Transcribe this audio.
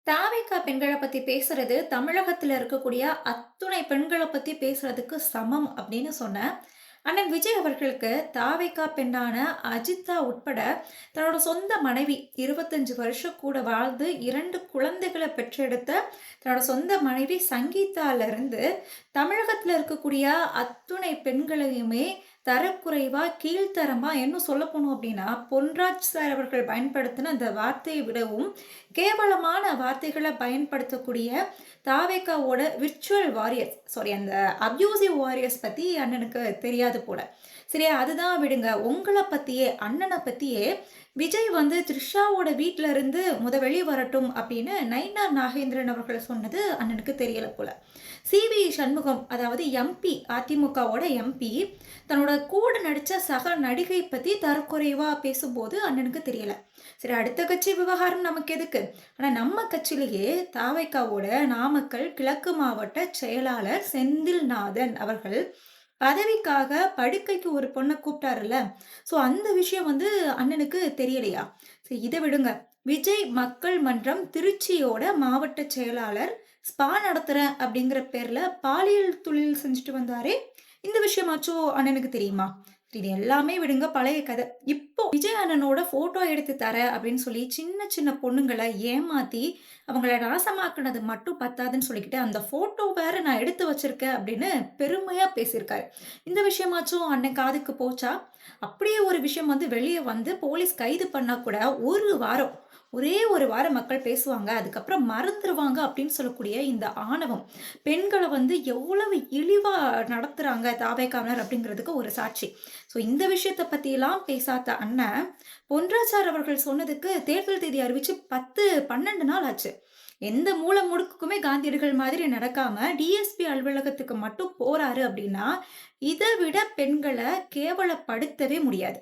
தாவேக்கா பெண்கள பத்தி பேசுறது, தமிழகத்துல இருக்கக்கூடிய அத்துணை பெண்கள பத்தி பேசுறதுக்கு சமம் அப்படின்னு சொன்ன அண்ணன் விஜய் அவர்களுக்கு தாவேக்கா பெண்ணான அஜிதா உட்பட தன்னோட சொந்த மனைவி 25 வருஷம் கூட வாழ்ந்து 2 குழந்தைகள பெற்றெடுத்த தன்னோட சொந்த மனைவி சங்கீதாலருந்து தமிழகத்துல இருக்கக்கூடிய அத்துணை பெண்களையுமே தரக்குறைவா, கீழ்த்தரமா இன்னும் சொல்லப்போனோம் அப்படின்னா, பொன்ராஜ் சார் அவர்கள் பயன்படுத்தின அந்த வார்த்தையை விடவும் கேவலமான வார்த்தைகள பயன்படுத்தக்கூடிய தாவேக்காவோட விர்ச்சுவல் வாரியர்ஸ் சாரி அந்த அப்யூசிவ் வாரியர்ஸ் பத்தி அண்ணனுக்கு தெரியாது போல. சரியா அதுதான் விடுங்க. உங்கள பத்தியே, அண்ணன பத்தியே விஜய் வந்து த்ரிஷாவோட வீட்ல இருந்து வெளிய வரட்டும் அப்படின்னு நயினார் நாகேந்திரன் அவர்கள் சொன்னது அண்ணனுக்கு தெரியல போல. சி.வி. சண்முகம் அதாவது எம்பி அதிமுகவோட எம்பி தன்னோட கூட நடிச்ச சக நடிகை பத்தி தரக்குறைவா பேசும்போது அண்ணனுக்கு தெரியல. சரி அடுத்த கட்சி விவகாரம் நமக்கு எதுக்கு? ஆனா நம்ம கட்சியிலேயே தாவைக்காவோட நாமக்கல் கிழக்கு மாவட்ட செயலாளர் செந்தில்நாதன் அவர்கள் பதவிக்காக படுக்கைக்கு ஒரு பொண்ண கூப்பிட்டாருல்ல. ஸோ அந்த விஷயம் வந்து அண்ணனுக்கு தெரியலையா? சரி இத விடுங்க. விஜய் மக்கள் மன்றம் திருச்சியோட மாவட்ட செயலாளர் ஸ்பா நடத்துறேன் அப்படிங்கிற பேர்ல பாலியல் தொழில் செஞ்சுட்டு வந்தாரே, இந்த விஷயமாச்சும் அண்ணனுக்கு தெரியுமா? இது எல்லாமே விடுங்க பழைய கதை. இப்போ விஜய் அண்ணனோட ஃபோட்டோ எடுத்து தரேன் அப்படின்னு சொல்லி சின்ன சின்ன பொண்ணுங்கள ஏமாத்தி அவங்கள நாசமாக்குனது மட்டும் பத்தாதுன்னு சொல்லிக்கிட்டு, அந்த ஃபோட்டோ வேற நான் எடுத்து வச்சிருக்கேன் அப்படின்னு பெருமையா பேசியிருக்காரு. இந்த விஷயமாச்சும் அண்ணன் காதுக்கு போச்சா? அப்படியே ஒரு விஷயம் வந்து வெளிய வந்து போலீஸ் கைது பண்ணா கூட 1 வாரம் ஒரே 1 வாரம் மக்கள் பேசுவாங்க. அதுக்கப்புறம் மறந்துருவாங்க அப்படின்னு சொல்லக்கூடிய இந்த ஆணவம். பெண்கள வந்து எவ்வளவு இழிவா நடத்துறாங்க தாவேக்காவினர் அப்படிங்கிறதுக்கு ஒரு சாட்சி. ஸோ இந்த விஷயத்த பத்திலாம் பேசாத அண்ணன், பொன்ராஜார் அவர்கள் சொன்னதுக்கு தேர்தல் தேதி அறிவிச்சு 10, 12 நாள் ஆச்சு. எந்த மூல முடுக்குக்குமே காந்தியடிகள் மாதிரி நடக்காம டிஎஸ்பி அலுவலகத்துக்கு மட்டும் போறாரு அப்படின்னா, இத விட பெண்கள கேவலப்படுத்தவே முடியாது.